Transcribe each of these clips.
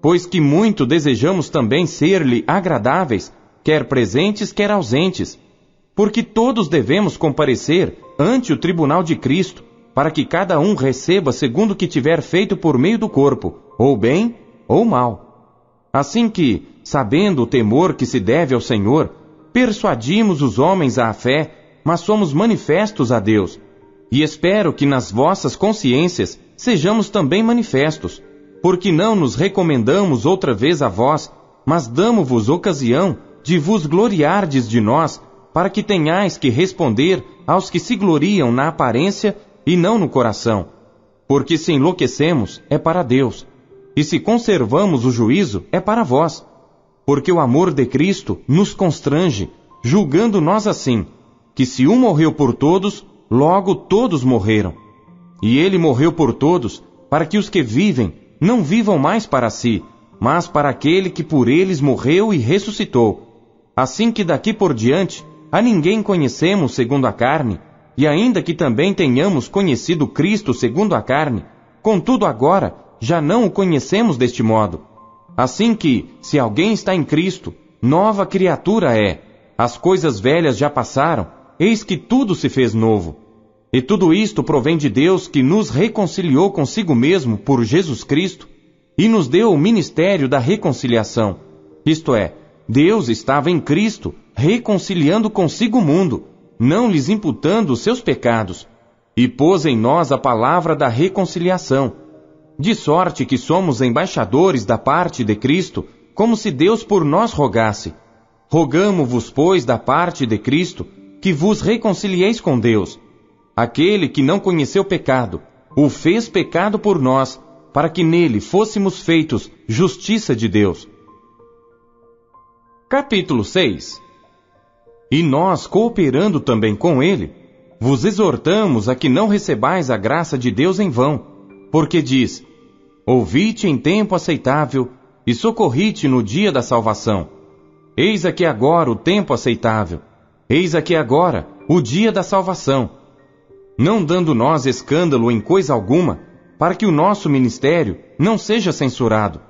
pois que muito desejamos também ser-lhe agradáveis, quer presentes, quer ausentes, porque todos devemos comparecer ante o tribunal de Cristo, para que cada um receba segundo o que tiver feito por meio do corpo, ou bem ou mal. Assim que, sabendo o temor que se deve ao Senhor, persuadimos os homens à fé, mas somos manifestos a Deus. E espero que nas vossas consciências sejamos também manifestos, porque não nos recomendamos outra vez a vós, mas damo-vos ocasião de vos gloriardes de nós, para que tenhais que responder aos que se gloriam na aparência e não no coração. Porque se enlouquecemos, é para Deus, e se conservamos o juízo, é para vós. Porque o amor de Cristo nos constrange, julgando nós assim, que se um morreu por todos, logo todos morreram. E ele morreu por todos, para que os que vivem não vivam mais para si, mas para aquele que por eles morreu e ressuscitou. Assim que daqui por diante, a ninguém conhecemos segundo a carne, e ainda que também tenhamos conhecido Cristo segundo a carne, contudo agora já não o conhecemos deste modo. Assim que, se alguém está em Cristo, nova criatura é. As coisas velhas já passaram, eis que tudo se fez novo. E tudo isto provém de Deus, que nos reconciliou consigo mesmo por Jesus Cristo, e nos deu o ministério da reconciliação. Isto é, Deus estava em Cristo, reconciliando consigo o mundo, não lhes imputando os seus pecados, e pôs em nós a palavra da reconciliação. De sorte que somos embaixadores da parte de Cristo, como se Deus por nós rogasse. Rogamo-vos, pois, da parte de Cristo, que vos reconcilieis com Deus. Aquele que não conheceu pecado, o fez pecado por nós, para que nele fôssemos feitos justiça de Deus. Capítulo 6. E nós, cooperando também com ele, vos exortamos a que não recebais a graça de Deus em vão, porque diz: ouvi-te em tempo aceitável, e socorri-te no dia da salvação. Eis aqui agora o tempo aceitável, eis aqui agora o dia da salvação. Não dando nós escândalo em coisa alguma, para que o nosso ministério não seja censurado,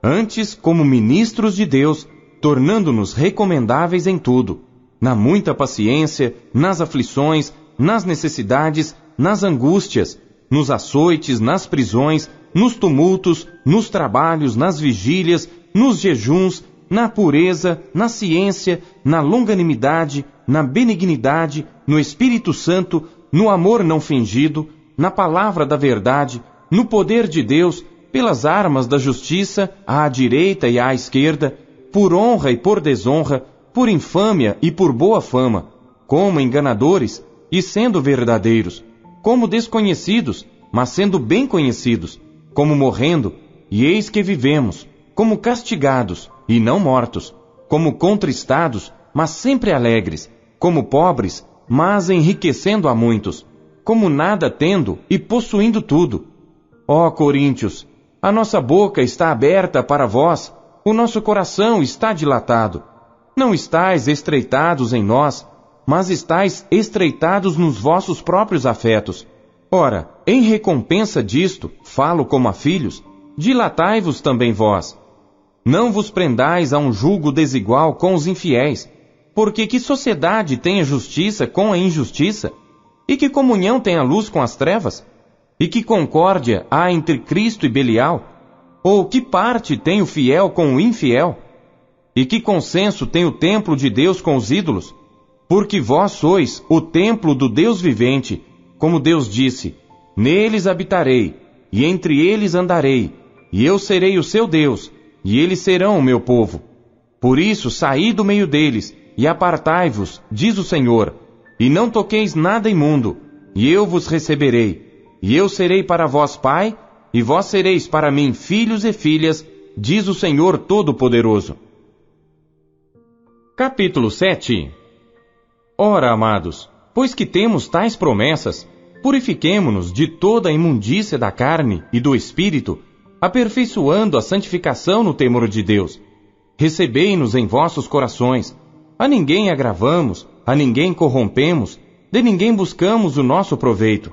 antes como ministros de Deus, tornando-nos recomendáveis em tudo, na muita paciência, nas aflições, nas necessidades, nas angústias, nos açoites, nas prisões, nos tumultos, nos trabalhos, nas vigílias, nos jejuns, na pureza, na ciência, na longanimidade, na benignidade, no Espírito Santo, no amor não fingido, na palavra da verdade, no poder de Deus, pelas armas da justiça, à direita e à esquerda, por honra e por desonra, por infâmia e por boa fama, como enganadores e sendo verdadeiros, como desconhecidos, mas sendo bem conhecidos, como morrendo, e eis que vivemos, como castigados e não mortos, como contristados, mas sempre alegres, como pobres, mas enriquecendo a muitos, como nada tendo e possuindo tudo. Ó Coríntios, a nossa boca está aberta para vós, o nosso coração está dilatado. Não estáis estreitados em nós, mas estáis estreitados nos vossos próprios afetos. Ora, em recompensa disto, falo como a filhos, dilatai-vos também vós. Não vos prendais a um julgo desigual com os infiéis, porque que sociedade tem a justiça com a injustiça? E que comunhão tem a luz com as trevas? E que concórdia há entre Cristo e Belial? Ou que parte tem o fiel com o infiel? E que consenso tem o templo de Deus com os ídolos? Porque vós sois o templo do Deus vivente, como Deus disse: neles habitarei, e entre eles andarei, e eu serei o seu Deus, e eles serão o meu povo. Por isso saí do meio deles, e apartai-vos, diz o Senhor, e não toqueis nada imundo, e eu vos receberei, e eu serei para vós pai, e vós sereis para mim filhos e filhas, diz o Senhor Todo-Poderoso. Capítulo 7. Ora, amados, pois que temos tais promessas, purifiquemo-nos de toda a imundícia da carne e do espírito, aperfeiçoando a santificação no temor de Deus. Recebei-nos em vossos corações. A ninguém agravamos, a ninguém corrompemos, de ninguém buscamos o nosso proveito.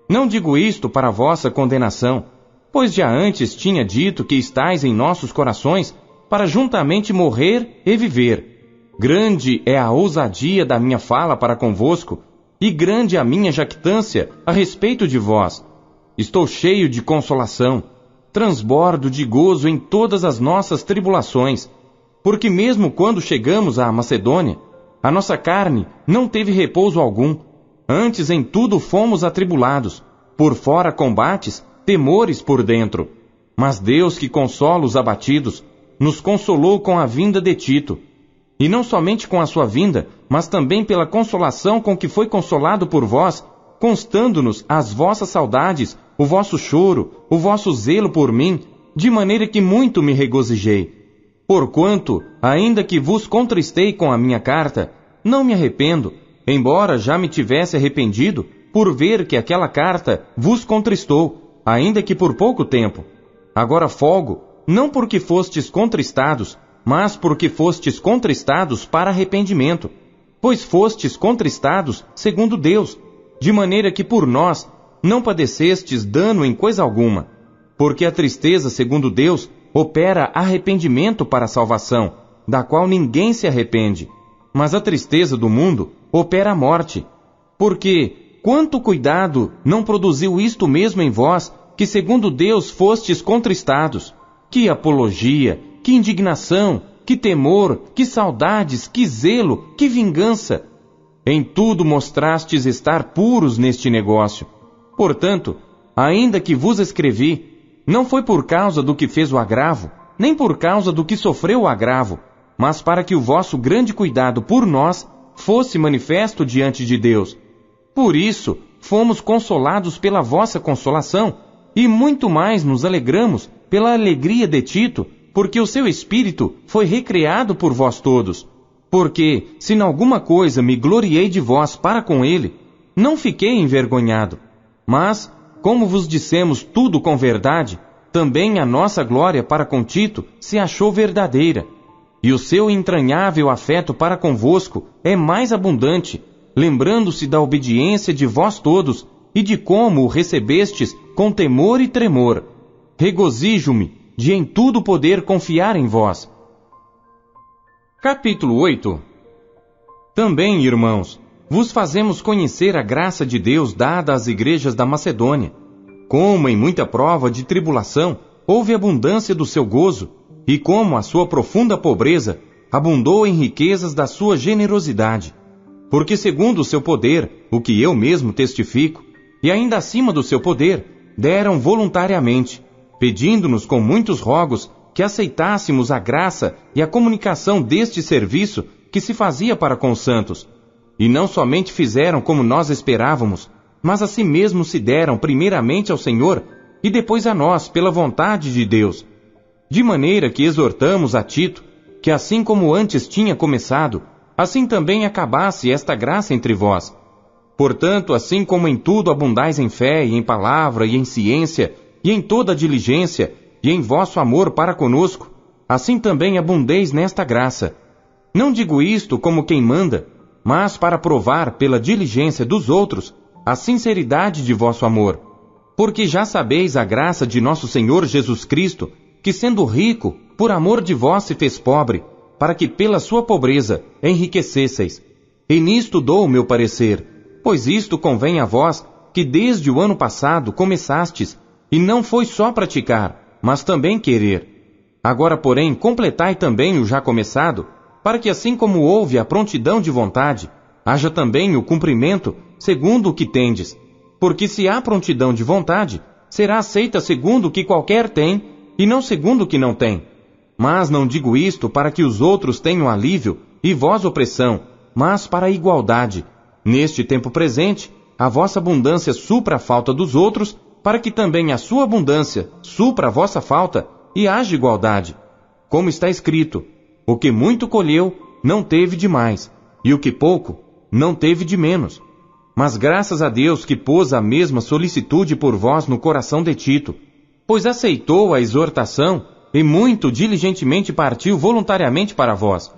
Não digo isto para vossa condenação, pois já antes tinha dito que estais em nossos corações para juntamente morrer e viver. Grande é a ousadia da minha fala para convosco, e grande a minha jactância a respeito de vós. Estou cheio de consolação, transbordo de gozo em todas as nossas tribulações, porque mesmo quando chegamos à Macedônia, a nossa carne não teve repouso algum, antes em tudo fomos atribulados, por fora combates, temores por dentro. Mas Deus, que consola os abatidos, nos consolou com a vinda de Tito, e não somente com a sua vinda, mas também pela consolação com que foi consolado por vós, constando-nos as vossas saudades, o vosso choro, o vosso zelo por mim, de maneira que muito me regozijei. Porquanto, ainda que vos contristei com a minha carta, não me arrependo, embora já me tivesse arrependido, por ver que aquela carta vos contristou, ainda que por pouco tempo. Agora folgo, não porque fostes contristados, mas porque fostes contristados para arrependimento, pois fostes contristados segundo Deus, de maneira que por nós não padecestes dano em coisa alguma, porque a tristeza segundo Deus opera arrependimento para a salvação, da qual ninguém se arrepende, mas a tristeza do mundo opera a morte. Porque quanto cuidado não produziu isto mesmo em vós, que segundo Deus fostes contristados? Que apologia, que indignação, que temor, que saudades, que zelo, que vingança! Em tudo mostrastes estar puros neste negócio. Portanto, ainda que vos escrevi, não foi por causa do que fez o agravo, nem por causa do que sofreu o agravo, mas para que o vosso grande cuidado por nós fosse manifesto diante de Deus. Por isso, fomos consolados pela vossa consolação, e muito mais nos alegramos pela alegria de Tito, porque o seu espírito foi recreado por vós todos. Porque, se em alguma coisa me gloriei de vós para com ele, não fiquei envergonhado. Mas, como vos dissemos tudo com verdade, também a nossa glória para com Tito se achou verdadeira. E o seu entranhável afeto para convosco é mais abundante, lembrando-se da obediência de vós todos e de como o recebestes com temor e tremor. Regozijo-me de em tudo poder confiar em vós. Capítulo 8. Também, irmãos, vos fazemos conhecer a graça de Deus dada às igrejas da Macedônia, como em muita prova de tribulação houve abundância do seu gozo, e como a sua profunda pobreza abundou em riquezas da sua generosidade. Porque segundo o seu poder, o que eu mesmo testifico, e ainda acima do seu poder, deram voluntariamente, pedindo-nos com muitos rogos que aceitássemos a graça e a comunicação deste serviço que se fazia para com os santos. E não somente fizeram como nós esperávamos, mas a si mesmos se deram primeiramente ao Senhor e depois a nós pela vontade de Deus. De maneira que exortamos a Tito, que assim como antes tinha começado, assim também acabasse esta graça entre vós. Portanto, assim como em tudo abundais em fé e em palavra e em ciência e em toda diligência e em vosso amor para conosco, assim também abundeis nesta graça. Não digo isto como quem manda, mas para provar pela diligência dos outros a sinceridade de vosso amor. Porque já sabeis a graça de nosso Senhor Jesus Cristo, que sendo rico, por amor de vós se fez pobre, para que pela sua pobreza enriquecesseis. E nisto dou o meu parecer, pois isto convém a vós, que desde o ano passado começastes, e não foi só praticar, mas também querer. Agora, porém, completai também o já começado, para que assim como houve a prontidão de vontade, haja também o cumprimento segundo o que tendes. Porque se há prontidão de vontade, será aceita segundo o que qualquer tem, e não segundo o que não tem. Mas não digo isto para que os outros tenham alívio e vós opressão, mas para a igualdade. Neste tempo presente, a vossa abundância supra a falta dos outros, para que também a sua abundância supra a vossa falta, e haja igualdade. Como está escrito, o que muito colheu, não teve de mais, e o que pouco, não teve de menos. Mas graças a Deus que pôs a mesma solicitude por vós no coração de Tito, pois aceitou a exortação e muito diligentemente partiu voluntariamente para vós.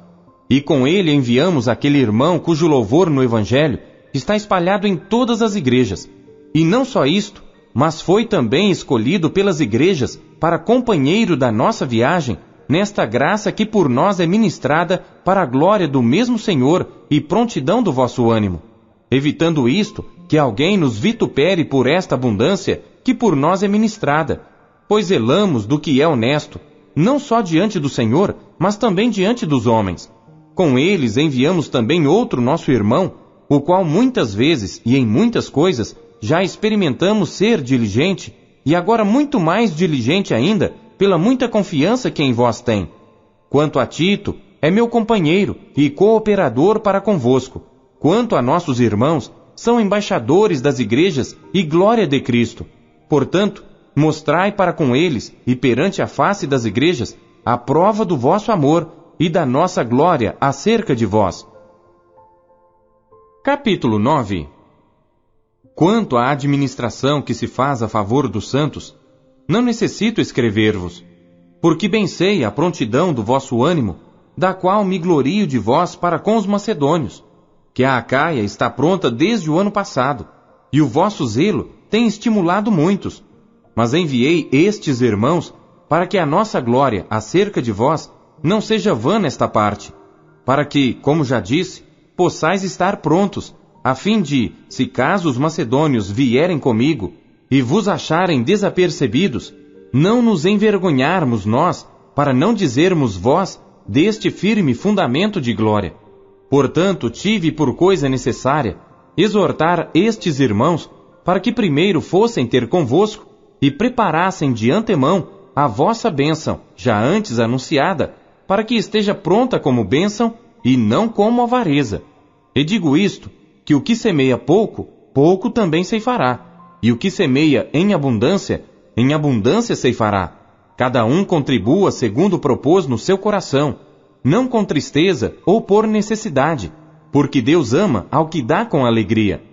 E com ele enviamos aquele irmão cujo louvor no Evangelho está espalhado em todas as igrejas. E não só isto, mas foi também escolhido pelas igrejas para companheiro da nossa viagem, nesta graça que por nós é ministrada para a glória do mesmo Senhor e prontidão do vosso ânimo. Evitando isto, que alguém nos vitupere por esta abundância que por nós é ministrada, pois zelamos do que é honesto, não só diante do Senhor, mas também diante dos homens. Com eles enviamos também outro nosso irmão, o qual muitas vezes e em muitas coisas já experimentamos ser diligente, e agora muito mais diligente ainda, pela muita confiança que em vós tem. Quanto a Tito, é meu companheiro e cooperador para convosco. Quanto a nossos irmãos, são embaixadores das igrejas e glória de Cristo. Portanto, mostrai para com eles e perante a face das igrejas a prova do vosso amor e da nossa glória acerca de vós. Capítulo 9. Quanto à administração que se faz a favor dos santos, não necessito escrever-vos, porque bem sei a prontidão do vosso ânimo, da qual me glorio de vós para com os macedônios, que a Acaia está pronta desde o ano passado, e o vosso zelo tem estimulado muitos. Mas enviei estes irmãos para que a nossa glória acerca de vós não seja vã nesta parte, para que, como já disse, possais estar prontos, a fim de, se caso os macedônios vierem comigo e vos acharem desapercebidos, não nos envergonharmos nós, para não dizermos vós deste firme fundamento de glória. Portanto, tive por coisa necessária exortar estes irmãos para que primeiro fossem ter convosco e preparassem de antemão a vossa bênção, já antes anunciada, para que esteja pronta como bênção e não como avareza. E digo isto, que o que semeia pouco, pouco também ceifará, e o que semeia em abundância ceifará. Cada um contribua segundo propôs no seu coração, não com tristeza ou por necessidade, porque Deus ama ao que dá com alegria.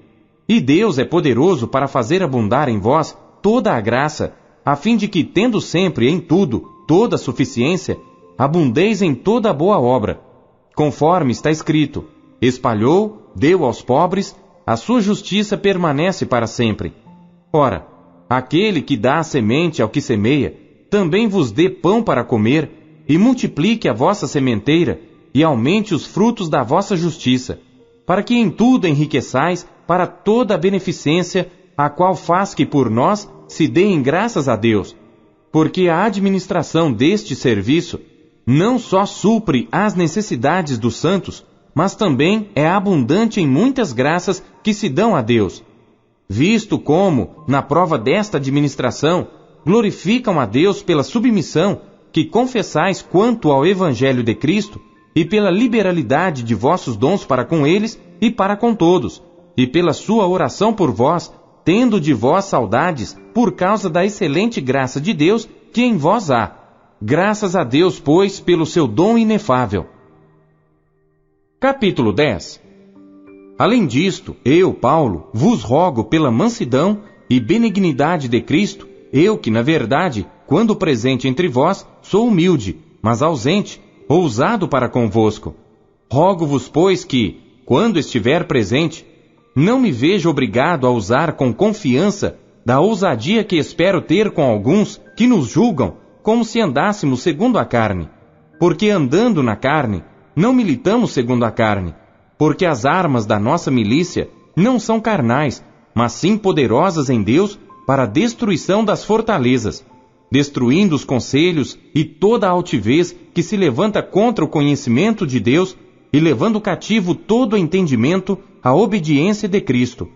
E Deus é poderoso para fazer abundar em vós toda a graça, a fim de que, tendo sempre em tudo toda a suficiência, abundeis em toda a boa obra. Conforme está escrito, espalhou, deu aos pobres, a sua justiça permanece para sempre. Ora, aquele que dá a semente ao que semeia, também vos dê pão para comer, e multiplique a vossa sementeira, e aumente os frutos da vossa justiça, para que em tudo enriqueçais para toda a beneficência, a qual faz que por nós se deem graças a Deus. Porque a administração deste serviço não só supre as necessidades dos santos, mas também é abundante em muitas graças que se dão a Deus. Visto como, na prova desta administração, glorificam a Deus pela submissão que confessais quanto ao Evangelho de Cristo, e pela liberalidade de vossos dons para com eles e para com todos, e pela sua oração por vós, tendo de vós saudades por causa da excelente graça de Deus que em vós há. Graças a Deus, pois, pelo seu dom inefável. Capítulo 10. Além disto, eu, Paulo, vos rogo pela mansidão e benignidade de Cristo, eu que, na verdade, quando presente entre vós, sou humilde, mas ausente, ousado para convosco. Rogo-vos, pois, que, quando estiver presente, não me veja obrigado a usar com confiança da ousadia que espero ter com alguns que nos julgam como se andássemos segundo a carne. Porque andando na carne, não militamos segundo a carne, porque as armas da nossa milícia não são carnais, mas sim poderosas em Deus para a destruição das fortalezas, destruindo os conselhos e toda a altivez que se levanta contra o conhecimento de Deus e levando cativo todo o entendimento à obediência de Cristo,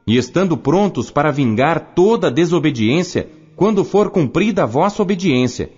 e estando prontos para vingar toda a desobediência quando for cumprida a vossa obediência,